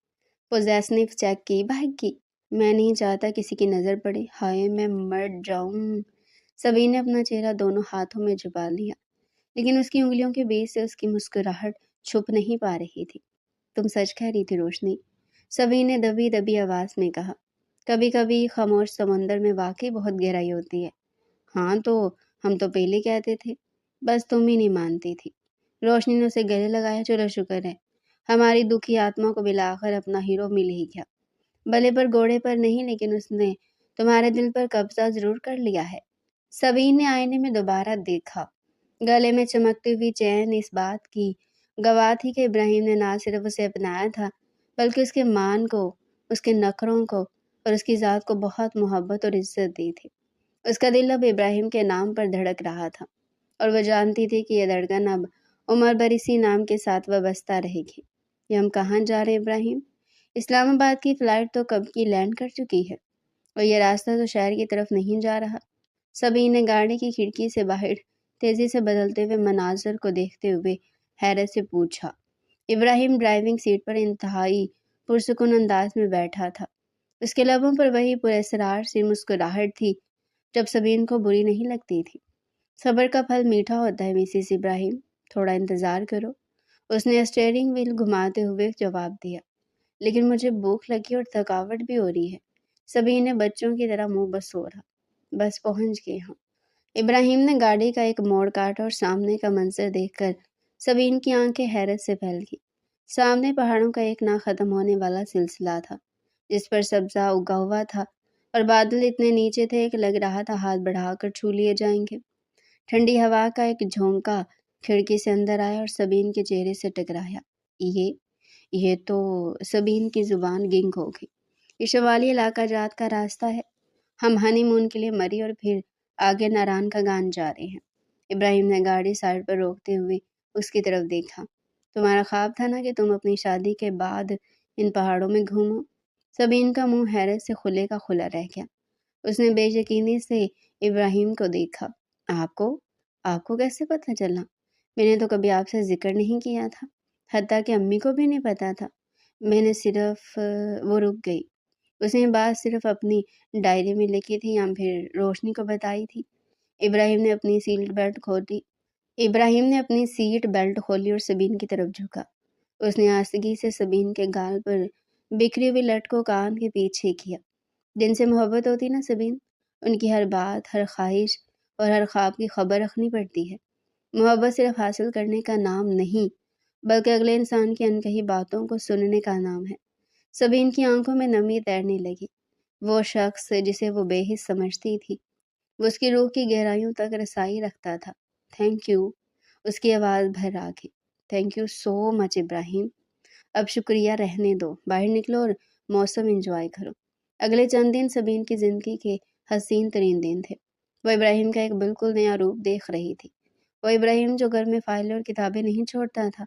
پوزیسنیو چیک کی بھائی کی؟ میں نہیں چاہتا کسی کی نظر پڑے، ہائے میں مر جاؤں۔ سبین نے اپنا چہرہ دونوں ہاتھوں میں چھپا لیا، لیکن اس کی انگلیوں کے بیچ سے اس کی مسکراہٹ چھپ نہیں پا رہی تھی۔ تم سچ کہہ رہی تھی روشنی، سبین نے دبی دبی آواز میں کہا۔ کبھی کبھی خاموش سمندر میں واقعی بہت گہرائی ہوتی ہے۔ ہاں تو ہم تو پہلے کہتے تھے، بس تم ہی نہیں مانتی تھی۔ روشنی نے اسے گلے لگایا۔ چلو شکر ہے، ہماری دکھی آتما کو بالآخر اپنا ہیرو مل ہی گیا، بلے پر گھوڑے پر نہیں، لیکن اس نے تمہارے دل پر قبضہ ضرور کر لیا ہے۔ سبین نے آئینے میں دوبارہ دیکھا۔ گلے میں چمکتی ہوئی چین اس بات کی گواہ تھی کہ ابراہیم نے نہ صرف اسے اپنایا تھا بلکہ اس کے مان کو، اس کے نخروں کو اور اس کی ذات کو بہت محبت اور عزت دی تھی۔ اس کا دل اب ابراہیم کے نام پر دھڑک رہا تھا اور وہ جانتی تھی کہ یہ دھڑکن اب عمر بھر اسی نام کے ساتھ وابستہ رہے گی۔ یہ ہم کہاں جا رہے ہیں ابراہیم؟ اسلام آباد کی فلائٹ تو کب کی لینڈ کر چکی ہے، اور یہ راستہ تو شہر کی طرف نہیں جا رہا۔ سبین نے گاڑی کی کھڑکی سے باہر تیزی سے بدلتے ہوئے مناظر کو دیکھتے ہوئے حیرت سے پوچھا۔ ابراہیم ڈرائیونگ سیٹ پر انتہائی پرسکون انداز میں بیٹھا تھا۔ اس کے لبوں پر وہی پراسرار سی مسکراہٹ تھی جب سبین کو بری نہیں لگتی تھی۔ صبر کا پھل میٹھا ہوتا ہے مسز ابراہیم، تھوڑا انتظار کرو، اس نے اسٹیئرنگ وہیل گھماتے ہوئے جواب دیا۔ لیکن مجھے بھوک لگی اور تھکاوٹ بھی ہو رہی ہے، سبین نے بچوں کی طرح منہ بسورا۔ بس پہنچ گئے ہوں۔ ابراہیم نے گاڑی کا ایک موڑ کاٹا اور سامنے کا منظر دیکھ کر سبین کی آنکھیں حیرت سے پھیل گئی۔ سامنے پہاڑوں کا ایک نہ ختم ہونے والا سلسلہ تھا جس پر سبزہ اگا ہوا تھا، اور بادل اتنے نیچے تھے کہ لگ رہا تھا ہاتھ بڑھا کر چھو لیے جائیں گے۔ ٹھنڈی ہوا کا ایک جھونکا کھڑکی سے اندر آیا اور سبین کے چہرے سے ٹکرایا۔ یہ تو سبین کی زبان گنگ ہو گئی۔ یہ شمالی علاقہ جات کا راستہ ہے، ہم ہنی مون کے لیے مری اور پھر آگے ناران کا گان جا رہے ہیں۔ ابراہیم نے گاڑی سائڈ پر روکتے ہوئے اس کی طرف دیکھا۔ تمہارا خواب تھا نا کہ تم اپنی شادی کے بعد ان پہاڑوں میں گھومو؟ سبین کا منہ حیرت سے کھلے کا کھلا رہ گیا۔ اس نے بے یقینی سے ابراہیم کو دیکھا۔ آپ کو کیسے پتہ چلا؟ میں نے تو کبھی آپ سے ذکر نہیں کیا تھا، حتیٰ کہ امی کو بھی نہیں پتا تھا۔ میں نے صرف وہ رک گئی۔ اس نے بات صرف اپنی ڈائری میں لکھی تھی یا پھر روشنی کو بتائی تھی؟ ابراہیم نے اپنی سیٹ بیلٹ کھولی اور سبین کی طرف جھکا۔ اس نے آستگی سے سبین کے گال پر بکھری ہوئی لٹ کو کان کے پیچھے کیا۔ جن سے محبت ہوتی نا سبین، ان کی ہر بات، ہر خواہش اور ہر خواب کی خبر رکھنی پڑتی ہے۔ محبت صرف حاصل کرنے کا نام نہیں بلکہ اگلے انسان کی انکہی باتوں کو سننے کا نام ہے۔ سبین کی آنکھوں میں نمی تیرنے لگی۔ وہ شخص جسے وہ بے حس سمجھتی تھی، وہ اس کی روح کی گہرائیوں تک رسائی رکھتا تھا۔ تھینک یو، اس کی آواز بھر آ گئی۔ تھینک یو سو مچ ابراہیم۔ اب شکریہ رہنے دو، باہر نکلو اور موسم انجوائے کرو۔ اگلے چند دن سبین کی زندگی کے حسین ترین دن تھے۔ وہ ابراہیم کا ایک بالکل نیا روپ دیکھ رہی تھی۔ وہ ابراہیم جو گھر میں فائلیں اور کتابیں نہیں چھوڑتا تھا،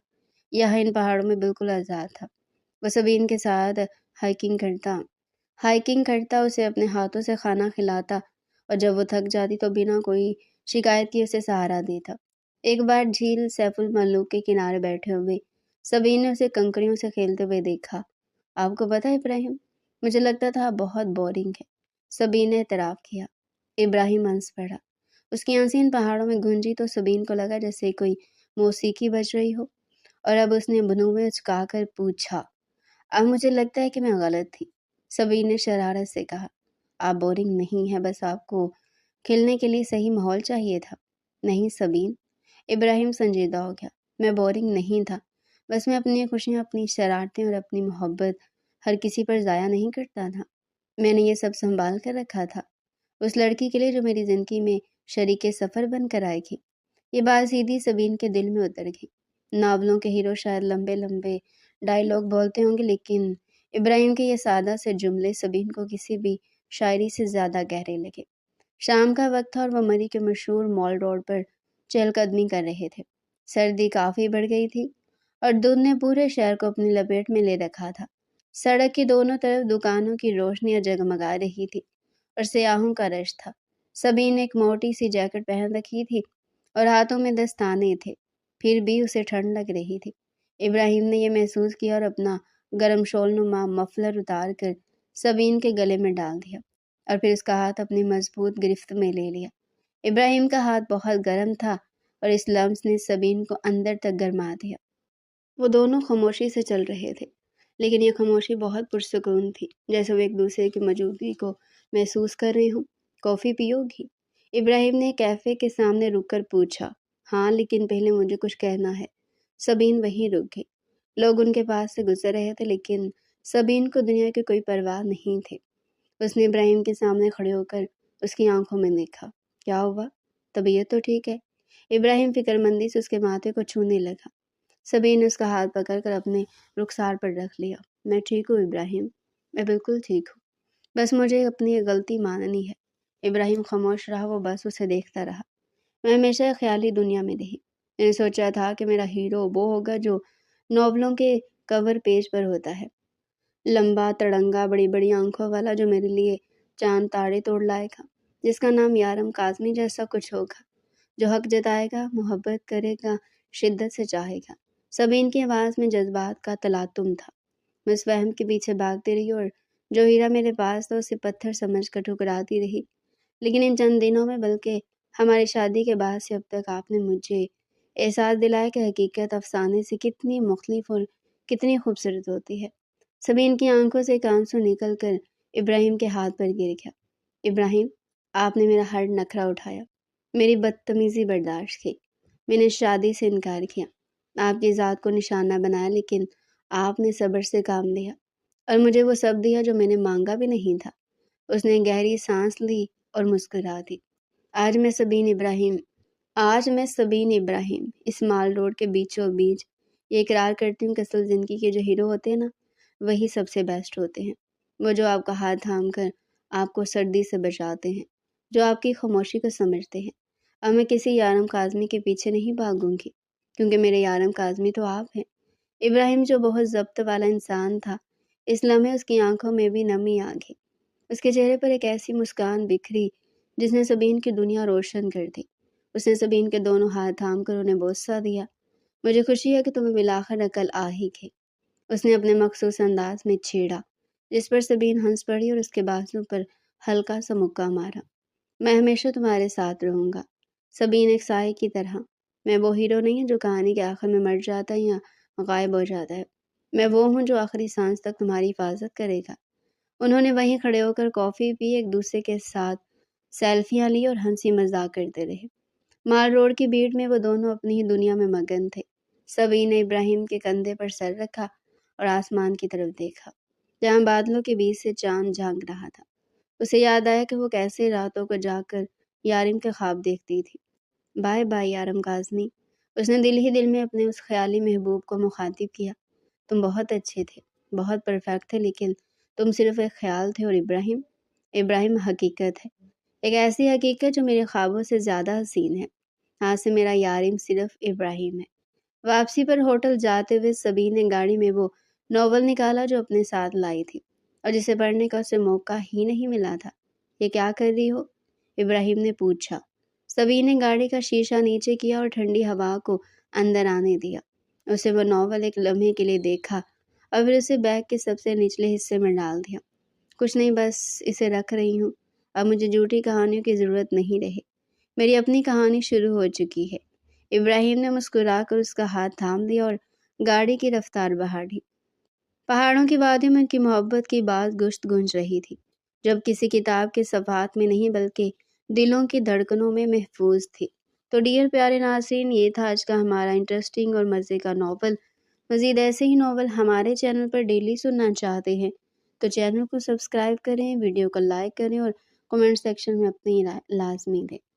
یہاں ان پہاڑوں میں بالکل آزاد تھا۔ وہ سبین کے ساتھ ہائکنگ کرتا، اسے اپنے ہاتھوں سے کھانا کھلاتا، اور جب وہ تھک جاتی تو بنا کوئی شکایت کی اسے سہارا دیتا۔ ایک بار جھیل سیف الملوک کے کنارے بیٹھے ہوئے سبین نے اسے کنکریوں سے کھیلتے ہوئے دیکھا۔ آپ کو پتہ ہے ابراہیم، مجھے لگتا تھا آپ بہت بورنگ ہے، سبین نے اعتراف کیا۔ ابراہیم ہنس پڑا۔ اس کی ہنسی ان پہاڑوں میں گونجی تو سبین کو لگا جیسے کوئی موسیقی بج رہی ہو، اور اب اس نے بنوے اچکا کر پوچھا، اب مجھے لگتا ہے کہ میں غلط تھی۔ سبین نے شرارت سے کہا، آپ بورنگ نہیں ہیں، بس آپ کو کھیلنے کے لیے صحیح ماحول چاہیے تھا۔ نہیں سبین، ابراہیم سنجیدہ ہو گیا، میں بورنگ نہیں تھا، بس میں اپنی خوشیاں، اپنی شرارتیں اور اپنی محبت ہر کسی پر ضائع نہیں کرتا تھا۔ میں نے یہ سب سنبھال کر رکھا تھا اس لڑکی کے لیے جو میری زندگی میں شریک سفر بن کر آئے گی۔ یہ بات سیدھی سبین کے دل میں اتر گئی۔ ناولوں کے ہیرو شاید لمبے لمبے ڈائیلاگ بولتے ہوں گے، لیکن ابراہیم کے یہ سادہ سے جملے سبین کو کسی بھی شاعری سے زیادہ گہرے لگے۔ شام کا وقت تھا اور وہ مری کے مشہور مال روڈ پر چہل قدمی کر رہے تھے۔ سردی کافی بڑھ گئی تھی اور دھند نے پورے شہر کو اپنی لپیٹ میں لے رکھا تھا۔ سڑک کی دونوں طرف دکانوں کی روشنیاں جگمگا رہی تھی اور سیاحوں کا رش تھا۔ سبین نے ایک موٹی سی جیکٹ پہن رکھی تھی اور ہاتھوں میں دستانے تھے، پھر بھی اسے ٹھنڈ لگ رہی تھی۔ ابراہیم نے یہ محسوس کیا اور اپنا گرم شال نما مفلر اتار کر سبین کے گلے میں ڈال دیا اور پھر اس کا ہاتھ اپنی مضبوط گرفت میں لے لیا۔ ابراہیم کا ہاتھ بہت گرم تھا اور اس لمس نے سبین کو اندر تک گرما دیا۔ وہ دونوں خاموشی سے چل رہے تھے، لیکن یہ خاموشی بہت پرسکون تھی، جیسے وہ ایک دوسرے کی موجودگی کو محسوس کر رہے ہوں۔ کافی پیو گی؟ ابراہیم نے کیفے کے سامنے رک کر پوچھا۔ ہاں، لیکن پہلے مجھے کچھ کہنا ہے۔ سبین وہیں رک گئی۔ لوگ ان کے پاس سے گزر رہے تھے، لیکن سبین کو دنیا کی کوئی پرواہ نہیں تھی۔ اس نے ابراہیم کے سامنے کھڑے ہو کر اس کی آنکھوں میں دیکھا۔ کیا ہوا؟ طبیعت تو ٹھیک ہے؟ ابراہیم فکر مندی سے اس کے ماتھے کو چھونے لگا۔ سبین نے اس کا ہاتھ پکڑ کر اپنے رخسار پر رکھ لیا۔ میں ٹھیک ہوں ابراہیم، میں بالکل ٹھیک ہوں، بس مجھے اپنی یہ غلطی ماننی ہے۔ ابراہیم خاموش رہا، وہ بس اسے دیکھتا رہا۔ میں ہمیشہ ایک خیالی دنیا میں رہی۔ میں نے سوچا تھا کہ میرا ہیرو وہ ہوگا جو ناولوں کے کور پیج پر ہوتا ہے، لمبا تڑنگا، بڑی بڑی آنکھوں والا، جو میرے لیے چاند تارے توڑ لائے گا، جس کا نام یارم کاظمی جیسا کچھ ہوگا، جو حق جتائے گا، محبت کرے گا، شدت سے چاہے گا۔ سبین کی آواز میں جذبات کا تلاطم تھا۔ میں اس وہم کے پیچھے بھاگتی رہی اور جو ہیرا میرے پاس تھا اسے پتھر سمجھ کر ٹھکراتی رہی، لیکن ان چند دنوں میں، بلکہ ہماری شادی کے بعد سے اب تک، آپ نے مجھے احساس دلایا کہ حقیقت افسانے سے کتنی مختلف اور کتنی خوبصورت ہوتی ہے۔ سبین کی آنکھوں سے ایک آنسو نکل کر ابراہیم کے ہاتھ پر گر گیا۔ ابراہیم، آپ نے میرا ہر نخرہ اٹھایا، میری بدتمیزی برداشت کی، میں نے شادی سے انکار کیا، آپ کی ذات کو نشانہ بنایا، لیکن آپ نے صبر سے کام لیا اور مجھے وہ سب دیا جو میں نے مانگا بھی نہیں تھا۔ اس نے گہری سانس لی اور مسکرا دی۔ آج میں سبین ابراہیم اس مال روڈ کے بیچوں بیچ یہ اقرار کرتی ہوں کہ اصل زندگی کے جو ہیرو ہوتے ہیں نا، وہی سب سے بیسٹ ہوتے ہیں۔ وہ جو آپ کا ہاتھ تھام کر آپ کو سردی سے بچاتے ہیں، جو آپ کی خاموشی کو سمجھتے ہیں۔ اب میں کسی یارم کاظمی کے پیچھے نہیں بھاگوں گی، کیونکہ میرے یارم کاظمی تو آپ ہیں۔ ابراہیم جو بہت ضبط والا انسان تھا، اس لمحے اس کی آنکھوں میں بھی نمی آ گئی۔ اس کے چہرے پر ایک ایسی مسکان بکھری جس نے سبین کی دنیا روشن کر دی۔ اس نے سبین کے دونوں ہاتھ تھام کر انہیں بوسہ دیا۔ مجھے خوشی ہے کہ تمہیں بالآخر عقل آ ہی گئی، اس نے اپنے مخصوص انداز میں چھیڑا، جس پر سبین ہنس پڑی اور اس کے بازو پر ہلکا سا مکہ مارا۔ میں ہمیشہ تمہارے ساتھ رہوں گا سبین، ایک سائے کی طرح۔ میں وہ ہیرو نہیں ہوں جو کہانی کے آخر میں مر جاتا ہے یا غائب ہو جاتا ہے، میں وہ ہوں جو آخری سانس تک تمہاری حفاظت کرے گا۔ انہوں نے وہیں کھڑے ہو کر کافی پی، ایک دوسرے کے ساتھ سیلفیاں لی اور ہنسی مذاق کرتے رہے۔ مال روڈ کی بھیڑ میں وہ دونوں اپنی ہی دنیا میں مگن تھے۔ سبین نے ابراہیم کے کندھے پر سر رکھا اور آسمان کی طرف دیکھا، جہاں بادلوں کے بیچ سے چاند جھانک رہا تھا۔ اسے یاد آیا کہ وہ کیسے راتوں کو جا کر یارم کے خواب دیکھتی تھی۔ بائے بائے یارم کاظمی، اس نے دل ہی دل میں اپنے اس خیالی محبوب کو مخاطب کیا۔ تم بہت اچھے تھے، بہت پرفیکٹ تھے، لیکن تم صرف ایک خیال تھے، اور ابراہیم حقیقت ہے۔ ایک ایسی حقیقت جو میرے خوابوں سے زیادہ حسین ہے۔ آج سے میرا یاریم صرف ابراہیم ہے۔ واپسی پر ہوٹل جاتے ہوئے سبین نے گاڑی میں وہ ناول نکالا جو اپنے ساتھ لائی تھی اور جسے پڑھنے کا اسے موقع ہی نہیں ملا تھا۔ یہ کیا کر رہی ہو؟ ابراہیم نے پوچھا۔ سبین نے گاڑی کا شیشہ نیچے کیا اور ٹھنڈی ہوا کو اندر آنے دیا۔ اسے وہ ناول ایک لمحے کے لیے دیکھا اور پھر اسے بیگ کے سب سے نچلے حصے میں ڈال دیا۔ کچھ نہیں، بس اسے رکھ رہی ہوں۔ اب مجھے جھوٹی کہانیوں کی ضرورت نہیں رہی۔ میری اپنی کہانی شروع ہو چکی ہے۔ ابراہیم نے مسکرا کر اس کا ہاتھ تھام دیا اور گاڑی کی رفتار بڑھا دی۔ پہاڑوں کی وادیوں میں ان کی محبت کی بات گشت گونج رہی تھی، جب کسی کتاب کے صفحات میں نہیں بلکہ دلوں کی دھڑکنوں میں محفوظ تھی۔ تو ڈیئر پیارے ناظرین، یہ تھا آج کا ہمارا انٹرسٹنگ اور مزے کا ناول۔ مزید ایسے ہی ناول ہمارے چینل پر ڈیلی سننا چاہتے ہیں تو چینل کو سبسکرائب کریں، ویڈیو کو لائک کریں اور کمنٹ سیکشن میں اپنی رائے لازمی دیں۔